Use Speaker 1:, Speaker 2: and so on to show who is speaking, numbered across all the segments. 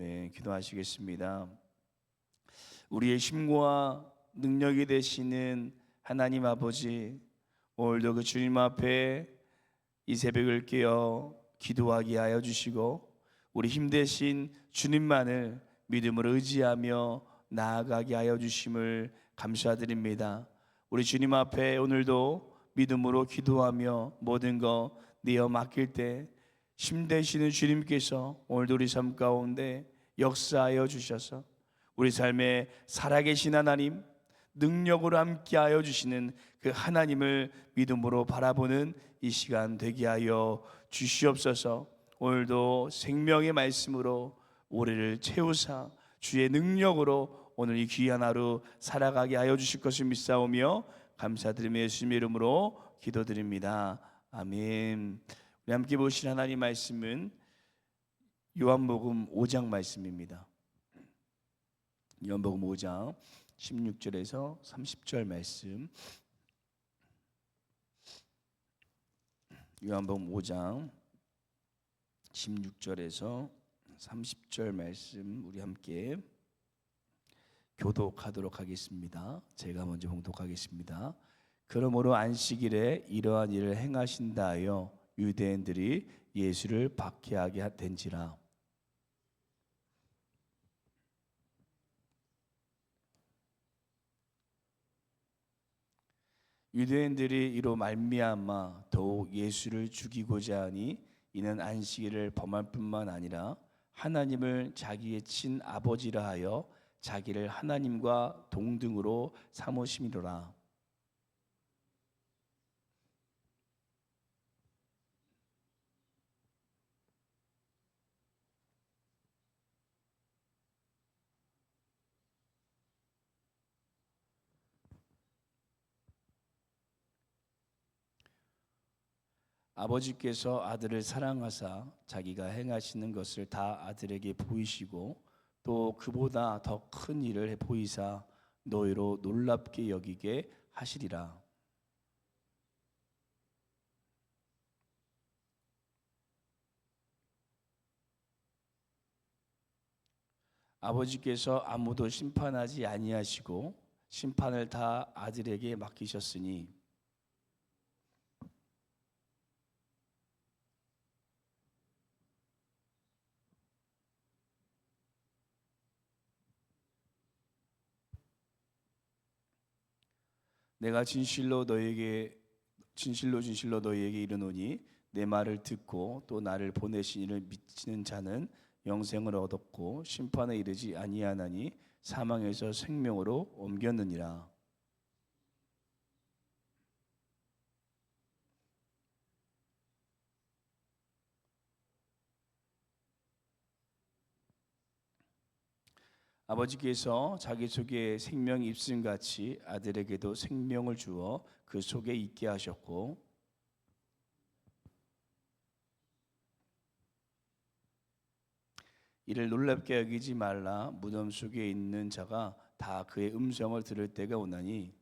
Speaker 1: 네, 기도하시겠습니다. 우리의 힘과 능력이 되시는 하나님 아버지, 오늘도 그 주님 앞에 이 새벽을 깨어 기도하게 하여 주시고 우리 힘 되신 주님만을 믿음으로 의지하며 나아가게 하여 주심을 감사드립니다. 우리 주님 앞에 오늘도 믿음으로 기도하며 모든 거 내어 맡길 때 힘 되시는 주님께서 오늘도 우리 삶 가운데 역사하여 주셔서 우리 삶에 살아계신 하나님, 능력으로 함께하여 주시는 그 하나님을 믿음으로 바라보는 이 시간 되게 하여 주시옵소서. 오늘도 생명의 말씀으로 우리를 채우사 주의 능력으로 오늘 이 귀한 하루 살아가게 하여 주실 것을 믿사오며 감사드리며 예수님의 이름으로 기도드립니다. 아멘. 우리 함께 보실 하나님 말씀은 요한복음 5장 말씀입니다. 요한복음 5장 16절에서 30절 말씀. 요한복음 5장 16절에서 30절 말씀 우리 함께 교독하도록 하겠습니다. 제가 먼저 봉독하겠습니다. 그러므로 안식일에 이러한 일을 행하신다 하여 유대인들이 예수를 박해하게 된지라. 유대인들이 이로 말미암아 더욱 예수를 죽이고자 하니 이는 안식일을 범할 뿐만 아니라 하나님을 자기의 친아버지라 하여 자기를 하나님과 동등으로 삼으심이로라. 아버지께서 아들을 사랑하사 자기가 행하시는 것을 다 아들에게 보이시고 또 그보다 더 큰 일을 보이사 너희로 놀랍게 여기게 하시리라. 아버지께서 아무도 심판하지 아니하시고 심판을 다 아들에게 맡기셨으니 내가 진실로 너희에게 이르노니 내 말을 듣고 또 나를 보내신 이를 믿는 자는 영생을 얻었고 심판에 이르지 아니하나니 사망에서 생명으로 옮겼느니라. 아버지께서 자기 속에 생명이 입순같이 아들에게도 생명을 주어 그 속에 있게 하셨고 이를 놀랍게 여기지 말라. 무덤 속에 있는 자가 다 그의 음성을 들을 때가 오나니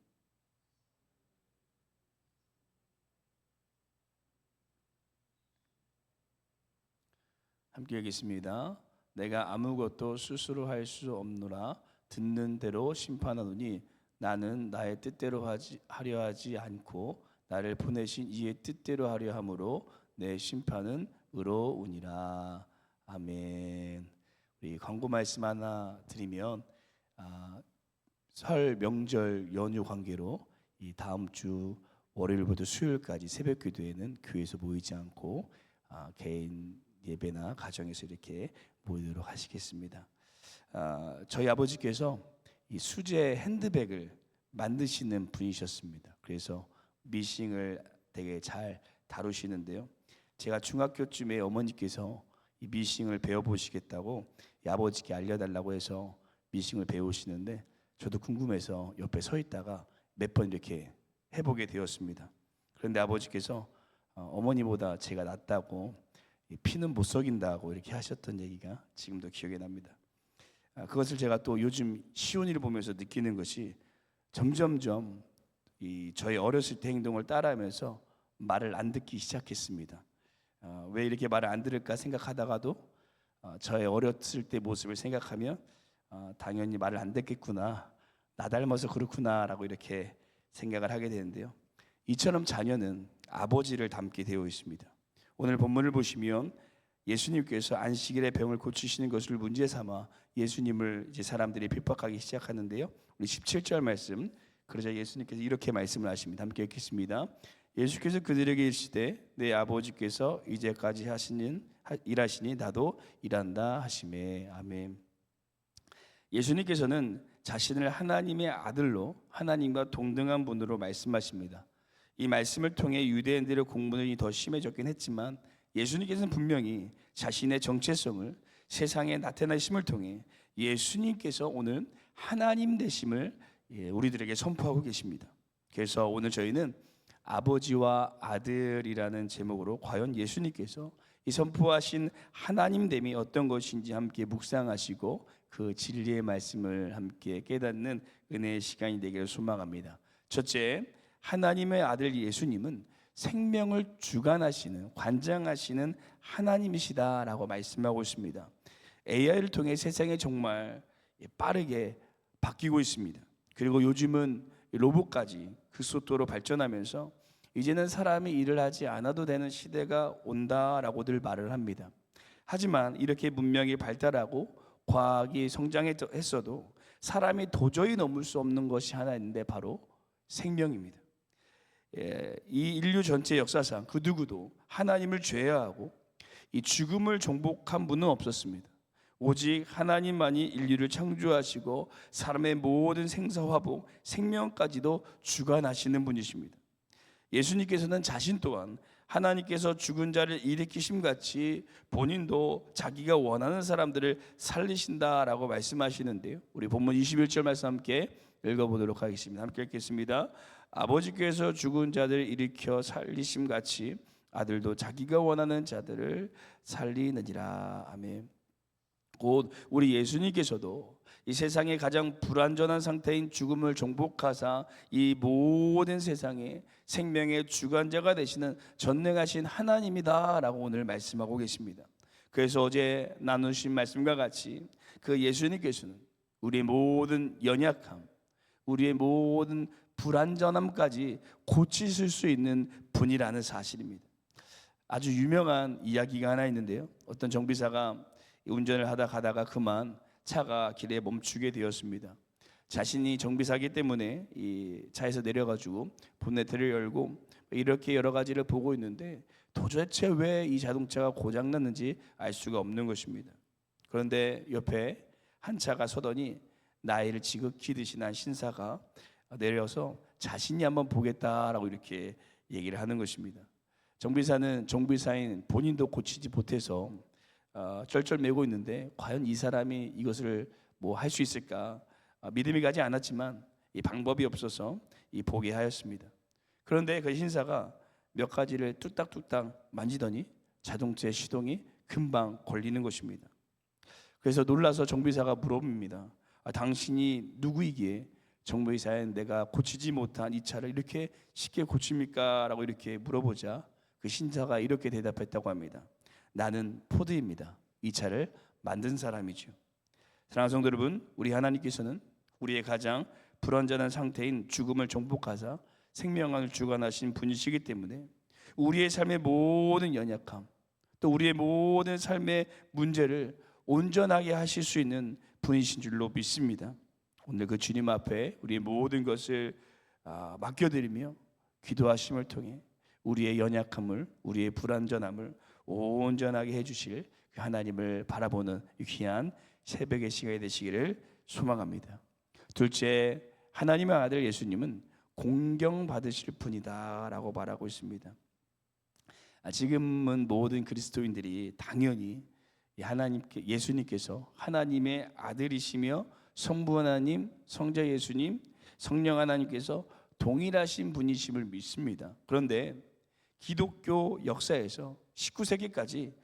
Speaker 1: 함께 읽겠습니다. 내가 아무것도 스스로 할 수 없노라. 듣는 대로 심판하노니 나는 나의 뜻대로 하려 하지 않고 나를 보내신 이의 뜻대로 하려 함으로 내 심판은 의로우니라. 아멘. 우리 광고 말씀 하나 드리면 설 명절 연휴 관계로 이 다음 주 월요일부터 수요일까지 새벽 기도회는 교회에서 모이지 않고 개인 예배나 가정에서 이렇게 모이도록 하시겠습니다. 저희 아버지께서 이 수제 핸드백을 만드시는 분이셨습니다. 그래서 미싱을 되게 잘 다루시는데요. 제가 중학교쯤에 어머니께서 이 미싱을 배워보시겠다고 아버지께 알려달라고 해서 미싱을 배우시는데 저도 궁금해서 옆에 서 있다가 몇 번 이렇게 해보게 되었습니다. 그런데 아버지께서 어머니보다 제가 낫다고 피는 못 속인다고 이렇게 하셨던 얘기가 지금도 기억이 납니다. 그것을 제가 또 요즘 시온이를 보면서 느끼는 것이 점점점 저희 어렸을 때 행동을 따라하면서 말을 안 듣기 시작했습니다. 왜 이렇게 말을 안 들을까 생각하다가도 저의 어렸을 때 모습을 생각하면 당연히 말을 안 듣겠구나, 나 닮아서 그렇구나라고 이렇게 생각을 하게 되는데요. 이처럼 자녀는 아버지를 닮게 되어 있습니다. 오늘 본문을 보시면 예수님께서 안식일에 병을 고치시는 것을 문제 삼아 예수님을 이제 사람들이 핍박하기 시작하는데요. 우리 17절 말씀, 그러자 예수님께서 이렇게 말씀을 하십니다. 함께 읽겠습니다. 예수께서 그들에게 이르시되 내 아버지께서 이제까지 일하시니 나도 일한다 하시매. 아멘. 예수님께서는 자신을 하나님의 아들로, 하나님과 동등한 분으로 말씀하십니다. 이 말씀을 통해 유대인들의 공분이 더 심해졌긴 했지만 예수님께서는 분명히 자신의 정체성을 세상에 나타내심을 통해 예수님께서 오늘 하나님 되심을 우리들에게 선포하고 계십니다. 그래서 오늘 저희는 아버지와 아들이라는 제목으로 과연 예수님께서 이 선포하신 하나님됨이 어떤 것인지 함께 묵상하시고 그 진리의 말씀을 함께 깨닫는 은혜의 시간이 되기를 소망합니다. 첫째, 하나님의 아들 예수님은 생명을 주관하시는, 관장하시는 하나님이시다라고 말씀하고 있습니다. AI를 통해 세상이 정말 빠르게 바뀌고 있습니다. 그리고 요즘은 로봇까지 급속도로 발전하면서 이제는 사람이 일을 하지 않아도 되는 시대가 온다라고들 말을 합니다. 하지만 이렇게 문명이 발달하고 과학이 성장했어도 사람이 도저히 넘을 수 없는 것이 하나 있는데 바로 생명입니다. 이 인류 전체 역사상 그 누구도 하나님을 제외하고 이 죽음을 정복한 분은 없었습니다. 오직 하나님만이 인류를 창조하시고 사람의 모든 생사화복, 생명까지도 주관하시는 분이십니다. 예수님께서는 자신 또한 하나님께서 죽은 자를 일으키심 같이 본인도 자기가 원하는 사람들을 살리신다라고 말씀하시는데요. 우리 본문 21절 말씀 함께 읽어보도록 하겠습니다. 함께 읽겠습니다. 아버지께서 죽은 자들을 일으켜 살리심 같이 아들도 자기가 원하는 자들을 살리느니라. 아멘. 곧 우리 예수님께서도 이 세상의 가장 불완전한 상태인 죽음을 정복하사 이 모든 세상의 생명의 주관자가 되시는 전능하신 하나님이다라고 오늘 말씀하고 계십니다. 그래서 어제 나누신 말씀과 같이 그 예수님께서는 우리의 모든 연약함, 우리의 모든 불완전함까지 고치실 수 있는 분이라는 사실입니다. 아주 유명한 이야기가 하나 있는데요. 어떤 정비사가 운전을 가다가 그만 차가 길에 멈추게 되었습니다. 자신이 정비사기 때문에 이 차에서 내려가지고 본네트를 열고 이렇게 여러 가지를 보고 있는데 도대체 왜 이 자동차가 고장났는지 알 수가 없는 것입니다. 그런데 옆에 한 차가 서더니 나이를 지극히 드신 한 신사가 내려서 자신이 한번 보겠다라고 이렇게 얘기를 하는 것입니다. 정비사는 정비사인 본인도 고치지 못해서 쩔쩔매고 있는데 과연 이 사람이 이것을 뭐 할 수 있을까 믿음이 가지 않았지만 이 방법이 없어서 이 포기하였습니다. 그런데 그 신사가 몇 가지를 뚝딱뚝딱 만지더니 자동차의 시동이 금방 걸리는 것입니다. 그래서 놀라서 정비사가 물어봅니다. 당신이 누구이기에 정비사인 내가 고치지 못한 이 차를 이렇게 쉽게 고칩니까? 라고 이렇게 물어보자 그 신사가 이렇게 대답했다고 합니다. 나는 포드입니다. 이 차를 만든 사람이죠. 사랑하는 성도 여러분, 우리 하나님께서는 우리의 가장 불완전한 상태인 죽음을 정복하사 생명을 주관하신 분이시기 때문에 우리의 삶의 모든 연약함, 또 우리의 모든 삶의 문제를 온전하게 하실 수 있는 분이신 줄로 믿습니다. 오늘 그 주님 앞에 우리의 모든 것을 맡겨드리며 기도하심을 통해 우리의 연약함을, 우리의 불완전함을 온전하게 해주실 그 하나님을 바라보는 귀한 새벽의 시간이 되시기를 소망합니다. 둘째, 하나님의 아들 예수님은 공경받으실 분이다 라고 말하고 있습니다. 지금은 모든 그리스도인들이 당연히 예수님께서 하나님의 아들이시며 성부 하나님, 성자 예수님, 성령 하나님께서 동일하신 분이심을 믿습니다. 그런데 기독교 역사에서 19세기까지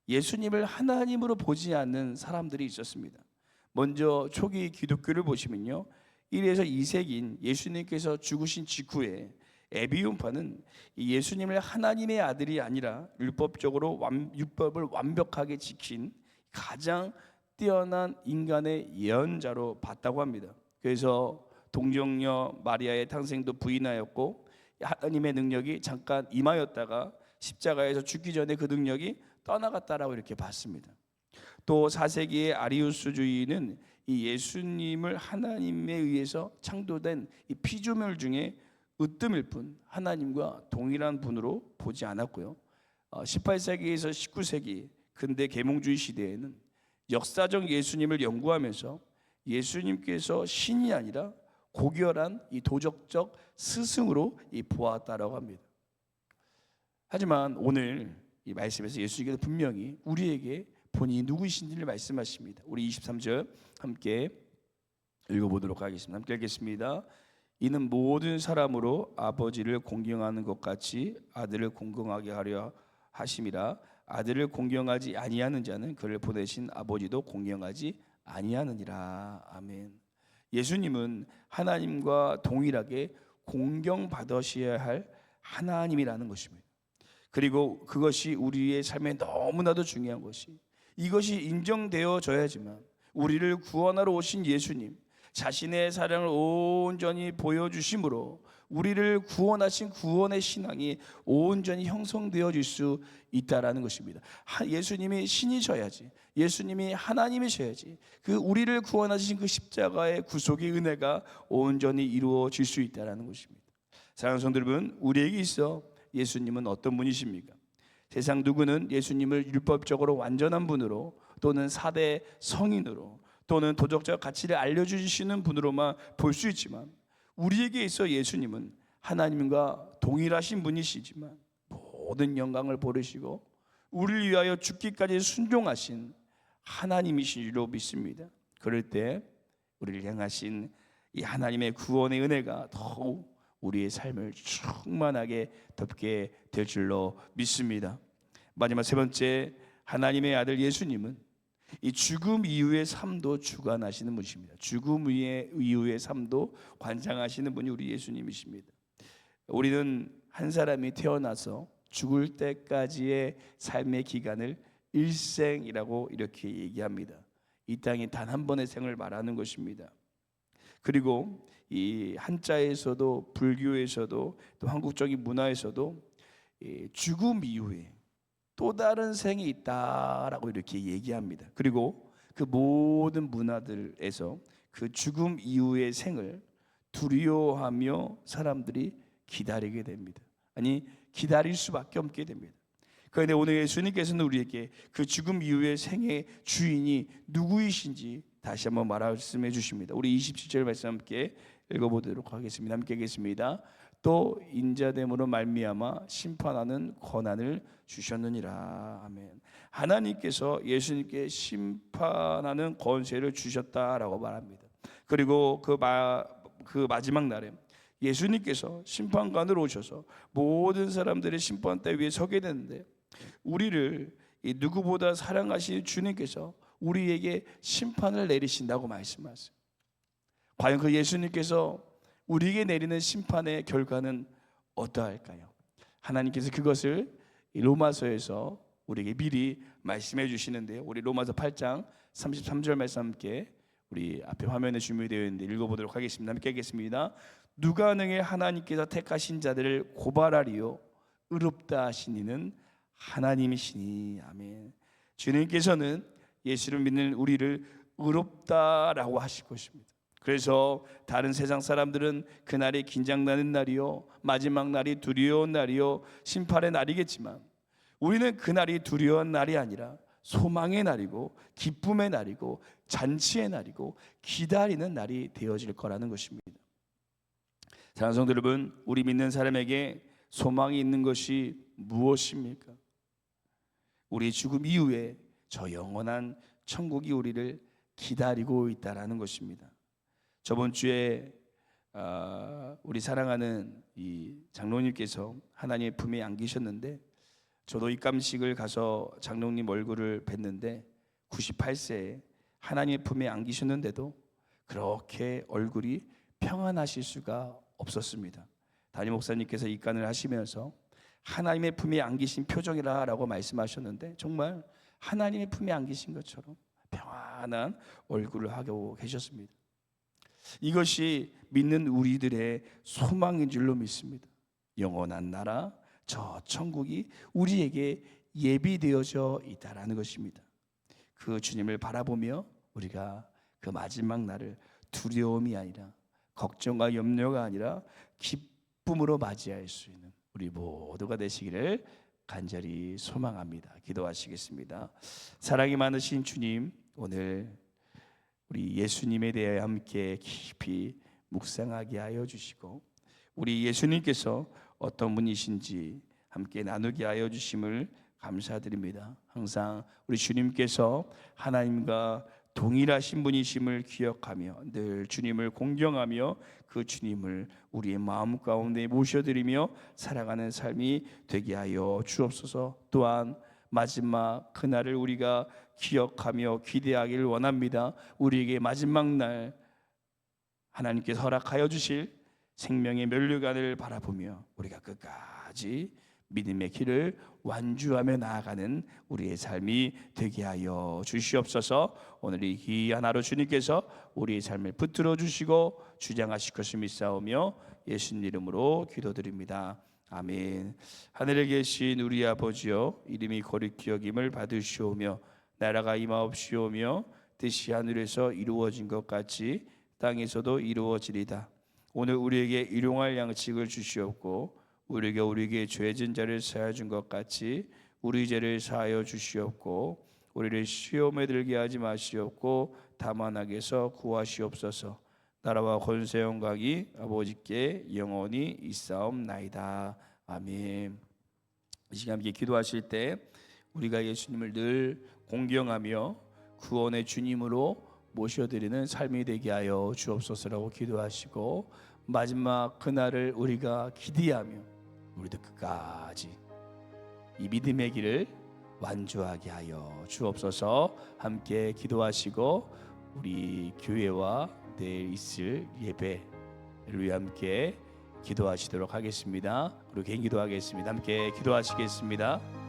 Speaker 1: 예수님을 하나님으로 보지 않는 사람들이 있었습니다. 먼저 초기 기독교를 보시면요, 1에서 2세기인 예수님께서 죽으신 직후에 에비움파는 예수님을 하나님의 아들이 아니라 율법을 완벽하게 지킨 가장 뛰어난 인간의 예언자로 봤다고 합니다. 그래서 동정녀 마리아의 탄생도 부인하였고 하나님의 능력이 잠깐 임하였다가 십자가에서 죽기 전에 그 능력이 떠나갔다라고 이렇게 봤습니다. 또 4세기의 아리우스주의는 이 예수님을 하나님에 의해서 창조된 이 피조물 중에 으뜸일 뿐 하나님과 동일한 분으로 보지 않았고요. 18세기에서 19세기 근대 계몽주의 시대에는 역사적 예수님을 연구하면서 예수님께서 신이 아니라 고결한 이 도덕적 스승으로 보았다라고 합니다. 하지만 오늘 이 말씀에서 예수님께서 분명히 우리에게 본인이 누구이신지를 말씀하십니다. 우리 23절 함께 읽어보도록 하겠습니다. 함께 읽겠습니다. 이는 모든 사람으로 아버지를 공경하는 것 같이 아들을 공경하게 하려 하심이라. 아들을 공경하지 아니하는 자는 그를 보내신 아버지도 공경하지 아니하느니라. 아멘. 예수님은 하나님과 동일하게 공경받으셔야 할 하나님이라는 것입니다. 그리고 그것이 우리의 삶에 너무나도 중요한 것이, 이것이 인정되어져야지만 우리를 구원하러 오신 예수님 자신의 사랑을 온전히 보여주심으로 우리를 구원하신 구원의 신앙이 온전히 형성되어질 수 있다라는 것입니다. 예수님이 신이셔야지, 예수님이 하나님이셔야지 그 우리를 구원하신 그 십자가의 구속의 은혜가 온전히 이루어질 수 있다라는 것입니다. 사랑하는 성도 여러분, 우리에게 있어 예수님은 어떤 분이십니까? 세상 누구는 예수님을 율법적으로 완전한 분으로 또는 4대 성인으로 또는 도덕적 가치를 알려주시는 분으로만 볼 수 있지만, 우리에게 있어 예수님은 하나님과 동일하신 분이시지만 모든 영광을 버리시고 우리를 위하여 죽기까지 순종하신 하나님이신 줄로 믿습니다. 그럴 때 우리를 향하신 이 하나님의 구원의 은혜가 더욱 우리의 삶을 충만하게 덮게 될 줄로 믿습니다. 마지막 세 번째, 하나님의 아들 예수님은 이 죽음 이후의 삶도 주관하시는 분이십니다. 죽음 이후의 삶도 관장하시는 분이 우리 예수님이십니다. 우리는 한 사람이 태어나서 죽을 때까지의 삶의 기간을 일생이라고 이렇게 얘기합니다. 이 땅에 단 한 번의 생을 말하는 것입니다. 그리고 이 한자에서도 불교에서도 또 한국적인 문화에서도 죽음 이후에 또 다른 생이 있다라고 이렇게 얘기합니다. 그리고 그 모든 문화들에서 그 죽음 이후의 생을 두려워하며 사람들이 기다리게 됩니다. 아니, 기다릴 수밖에 없게 됩니다. 그런데 오늘 예수님께서는 우리에게 그 죽음 이후의 생의 주인이 누구이신지 다시 한번 말씀해 주십니다. 우리 27절 말씀 함께 읽어보도록 하겠습니다. 함께 읽겠습니다. 또 인자됨으로 말미암아 심판하는 권한을 주셨느니라. 아멘. 하나님께서 예수님께 심판하는 권세를 주셨다라고 말합니다. 그리고 그 마지막 날에 예수님께서 심판관으로 오셔서 모든 사람들의 심판대 위에 서게 되는데, 우리를 이 누구보다 사랑하시는 주님께서 우리에게 심판을 내리신다고 말씀하세요. 과연 그 예수님께서 우리에게 내리는 심판의 결과는 어떠할까요? 하나님께서 그것을 로마서에서 우리에게 미리 말씀해 주시는데요. 우리 로마서 8장 33절 말씀 함께 우리 앞에 화면에 준비되어 있는데 읽어보도록 하겠습니다. 함께 읽겠습니다. 누가 능히 하나님께서 택하신 자들을 고발하리요? 의롭다 하신 이는 하나님이시니. 아멘. 주님께서는 예수를 믿는 우리를 의롭다라고 하실 것입니다. 그래서 다른 세상 사람들은 그날이 긴장나는 날이요, 마지막 날이 두려운 날이요, 심판의 날이겠지만, 우리는 그날이 두려운 날이 아니라 소망의 날이고 기쁨의 날이고 잔치의 날이고 기다리는 날이 되어질 거라는 것입니다. 사랑하는 성도 여러분, 우리 믿는 사람에게 소망이 있는 것이 무엇입니까? 우리 죽음 이후에 저 영원한 천국이 우리를 기다리고 있다라는 것입니다. 저번 주에 우리 사랑하는 이 장로님께서 하나님의 품에 안기셨는데, 저도 입감식을 가서 장로님 얼굴을 뵀는데 98세에 하나님의 품에 안기셨는데도 그렇게 얼굴이 평안하실 수가 없었습니다. 담임 목사님께서 입간을 하시면서 하나님의 품에 안기신 표정이라고 말씀하셨는데, 정말 하나님의 품에 안기신 것처럼 평안한 얼굴을 하고 계셨습니다. 이것이 믿는 우리들의 소망인 줄로 믿습니다. 영원한 나라, 저 천국이 우리에게 예비되어져 있다라는 것입니다. 그 주님을 바라보며 우리가 그 마지막 날을 두려움이 아니라, 걱정과 염려가 아니라 기쁨으로 맞이할 수 있는 우리 모두가 되시기를 간절히 소망합니다. 기도하시겠습니다. 사랑이 많으신 주님, 오늘 우리 예수님에 대해 함께 깊이 묵상하게 하여 주시고, 우리 예수님께서 어떤 분이신지 함께 나누게 하여 주심을 감사드립니다. 항상 우리 주님께서 하나님과 동일하신 분이심을 기억하며 늘 주님을 공경하며 그 주님을 우리의 마음 가운데 모셔드리며 살아가는 삶이 되게 하여 주옵소서. 또한 마지막 그날을 우리가 기억하며 기대하기를 원합니다. 우리에게 마지막 날 하나님께서 허락하여 주실 생명의 면류관을 바라보며 우리가 끝까지 믿음의 길을 완주하며 나아가는 우리의 삶이 되게 하여 주시옵소서. 오늘 이 귀한 하루 주님께서 우리의 삶을 붙들어 주시고 주장하실 것을 믿사오며 예수님 이름으로 기도드립니다. 아멘. 하늘에 계신 우리 아버지여, 이름이 거룩히 여김을 받으시오며 나라가 임하옵시오며 뜻이 하늘에서 이루어진 것 같이 땅에서도 이루어지리다. 오늘 우리에게 일용할 양식을 주시옵고 우리에게 죄진 자를 사하여 준 것 같이 우리 죄를 사하여 주시옵고 우리를 시험에 들게 하지 마시옵고 다만 악에서 구하시옵소서. 나라와 권세 영광이 아버지께 영원히 있사옵나이다. 아멘. 이 시간 함께 기도하실 때 우리가 예수님을 늘 공경하며 구원의 주님으로 모셔드리는 삶이 되게 하여 주옵소서라고 기도하시고, 마지막 그날을 우리가 기대하며 우리도 끝까지 이 믿음의 길을 완주하게 하여 주옵소서. 함께 기도하시고 우리 교회와 내일 있을 예배를 위해 함께 기도하시도록 하겠습니다. 우리 개인 기도하겠습니다. 함께 기도하시겠습니다.